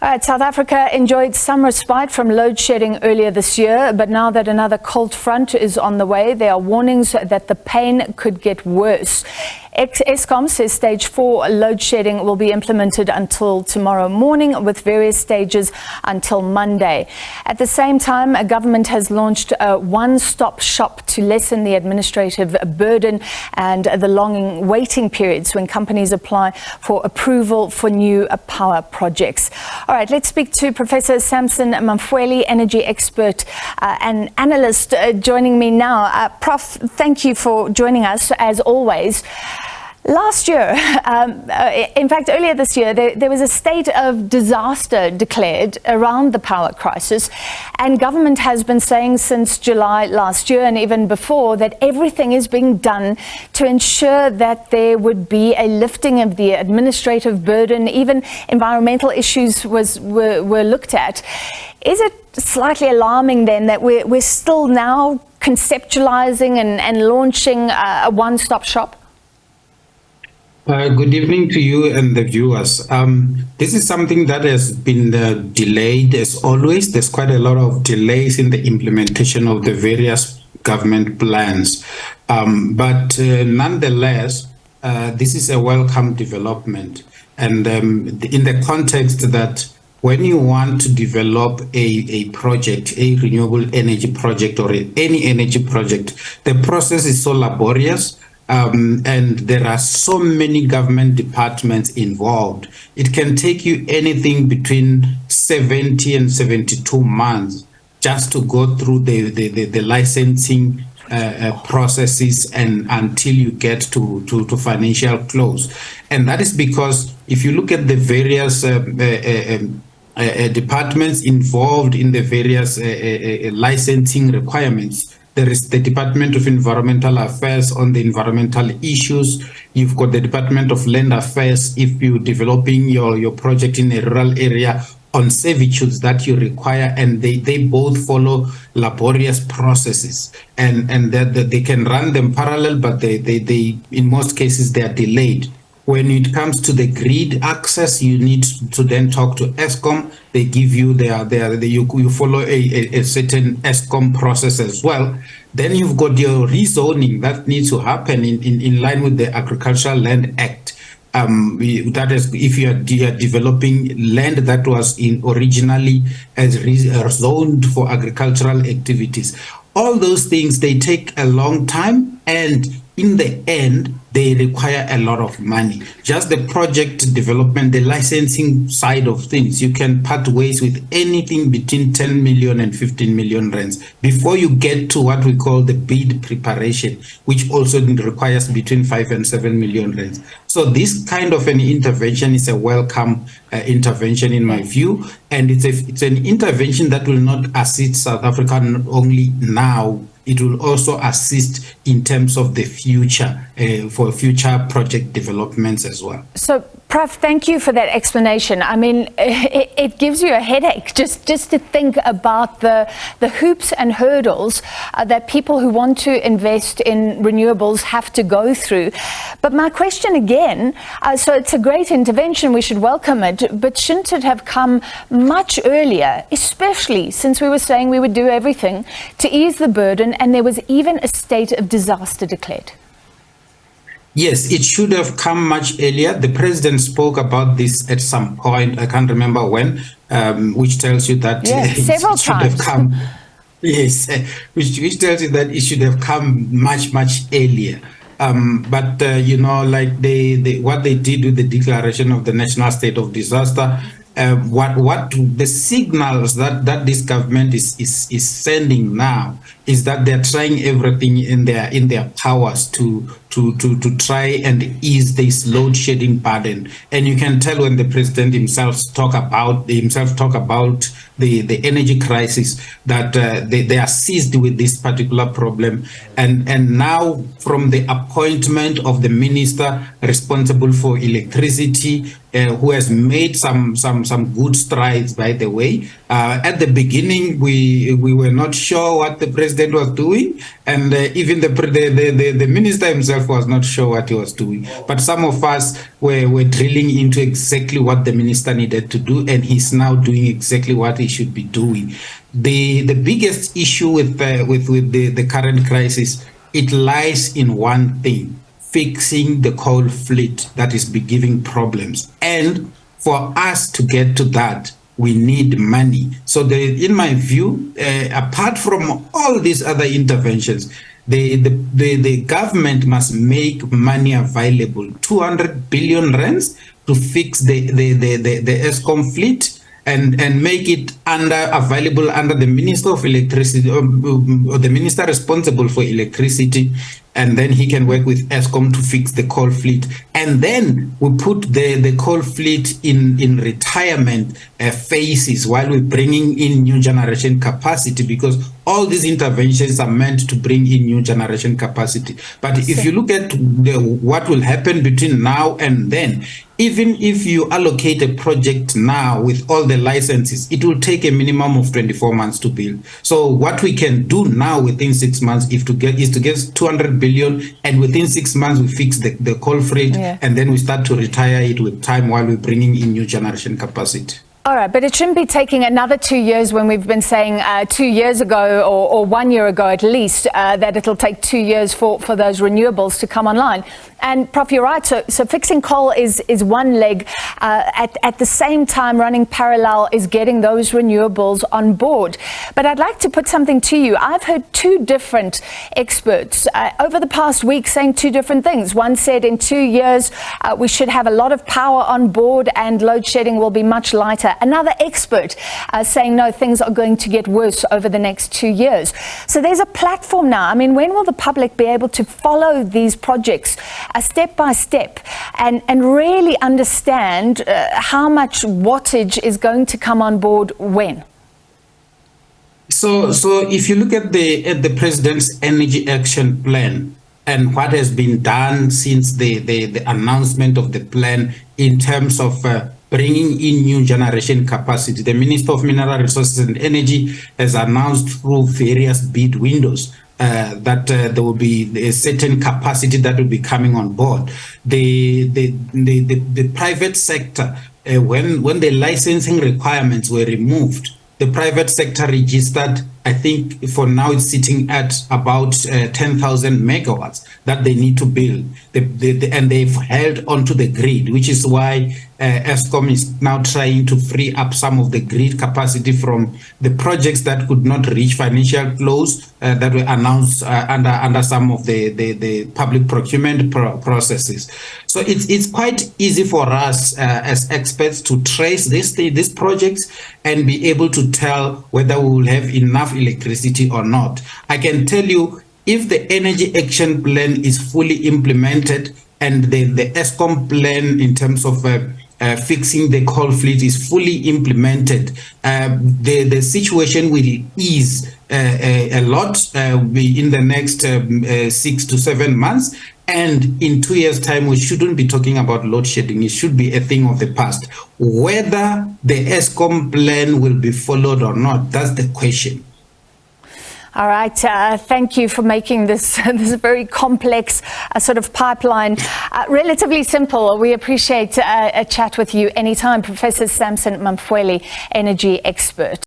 All right, South Africa enjoyed some respite from load shedding earlier this year, but now that another cold front is on the way, there are warnings that the pain could get worse. Eskom says stage 4 load shedding will be implemented until tomorrow morning, with various stages until Monday. At the same time, a government has launched a one-stop shop to lessen the administrative burden and the long waiting periods when companies apply for approval for new power projects. All right, let's speak to Professor Sampson Mamphweli, energy expert and analyst, joining me now. Prof, thank you for joining us, as always. Last year, in fact, earlier this year, there was a state of disaster declared around the power crisis, and government has been saying since July last year and even before that everything is being done to ensure that there would be a lifting of the administrative burden. Even environmental issues were looked at. Is it slightly alarming then that we're still now conceptualizing and launching a one-stop shop? Good evening to you and the viewers. This is something that has been delayed as always. There's quite a lot of delays in the implementation of the various government plans. But nonetheless, this is a welcome development. And in the context that when you want to develop a project, a renewable energy project or any energy project, the process is so laborious. And there are so many government departments involved. It can take you anything between 70 and 72 months just to go through the licensing processes and until you get to financial close. And that is because if you look at the various departments involved in the various licensing requirements, there is the Department of Environmental Affairs on the environmental issues. You've got the Department of Land Affairs if you're developing your project in a rural area on servitudes that you require, and they both follow laborious processes, and that they can run them parallel, but they in most cases they are delayed. When it comes to the grid access, you need to then talk to Eskom. They give you you follow a certain Eskom process as well. Then you've got your rezoning that needs to happen in line with the Agricultural Land Act. That is, if you are developing land that was originally as zoned for agricultural activities. All those things, they take a long time, and in the end, they require a lot of money. Just the project development, the licensing side of things, you can part ways with anything between 10 million and 15 million rands before you get to what we call the bid preparation, which also requires between 5 and 7 million rands. So this kind of an intervention is a welcome intervention in my view, and it's an intervention that will not assist South Africa only now. It will also assist in terms of the future, for future project developments as well. So, Prof, thank you for that explanation. I mean, it gives you a headache just to think about the hoops and hurdles that people who want to invest in renewables have to go through. But my question again, so it's a great intervention, we should welcome it, but shouldn't it have come much earlier, especially since we were saying we would do everything to ease the burden, and there was even a state of disaster declared? Yes, it should have come much earlier. The president spoke about this at some point, I can't remember when, which tells you that several it should times. have come. Yes, which tells you that it should have come much earlier. But you know, like what they did with the declaration of the national state of disaster, what the signals that this government is sending now is that they're trying everything in their powers to try and ease this load shedding burden. And you can tell when the president himself talk about the energy crisis that they are seized with this particular problem. And now, from the appointment of the minister responsible for electricity who has made some good strides, by the way. At the beginning, we were not sure what the president was doing, and even the minister himself was not sure what he was doing. But some of us were drilling into exactly what the minister needed to do, and he's now doing exactly what he should be doing. The biggest issue with the current crisis, it lies in one thing: fixing the coal fleet that is giving problems. And for us to get to that, we need money. So in my view, apart from all these other interventions, the government must make money available, 200 billion rands to fix the Eskom fleet, and make it available under the Minister of Electricity, or the minister responsible for electricity, and then he can work with Eskom to fix the coal fleet. And then we put the coal fleet in retirement phases while we're bringing in new generation capacity, because all these interventions are meant to bring in new generation capacity. But if you look at what will happen between now and then, even if you allocate a project now with all the licenses, it will take a minimum of 24 months to build. So what we can do now within 6 months is to get 200 billion, and within 6 months we fix the coal fleet, and then we start to retire it with time while we're bringing in new generation capacity. All right, but it shouldn't be taking another 2 years when we've been saying 2 years ago or 1 year ago at least that it'll take 2 years for those renewables to come online. And Prof, you're right. So fixing coal is one leg. At the same time, running parallel is getting those renewables on board. But I'd like to put something to you. I've heard two different experts over the past week saying two different things. One said in 2 years we should have a lot of power on board and load shedding will be much lighter. Another expert saying no, things are going to get worse over the next 2 years. So there's a platform now. I mean, when will the public be able to follow these projects step by step and really understand how much wattage is going to come on board when? So if you look at the president's energy action plan and what has been done since the announcement of the plan in terms of bringing in new generation capacity, the Minister of Mineral Resources and Energy has announced through various bid windows that there will be a certain capacity that will be coming on board. The private sector, when the licensing requirements were removed, the private sector registered, I think for now it's sitting at about 10,000 megawatts that they need to build. And they've held onto the grid, which is why Eskom is now trying to free up some of the grid capacity from the projects that could not reach financial close that were announced under some of the public procurement processes. So it's quite easy for us as experts to trace these projects and be able to tell whether we will have enough electricity or not. I can tell you, if the energy action plan is fully implemented and the Eskom plan in terms of fixing the coal fleet is fully implemented, the situation will ease a lot in the next 6 to 7 months. And in 2 years' time, we shouldn't be talking about load shedding. It should be a thing of the past. Whether the Eskom plan will be followed or not, that's the question. All right. Thank you for making this very complex sort of pipeline relatively simple. We appreciate a chat with you anytime. Professor Sampson Mamphweli, energy expert.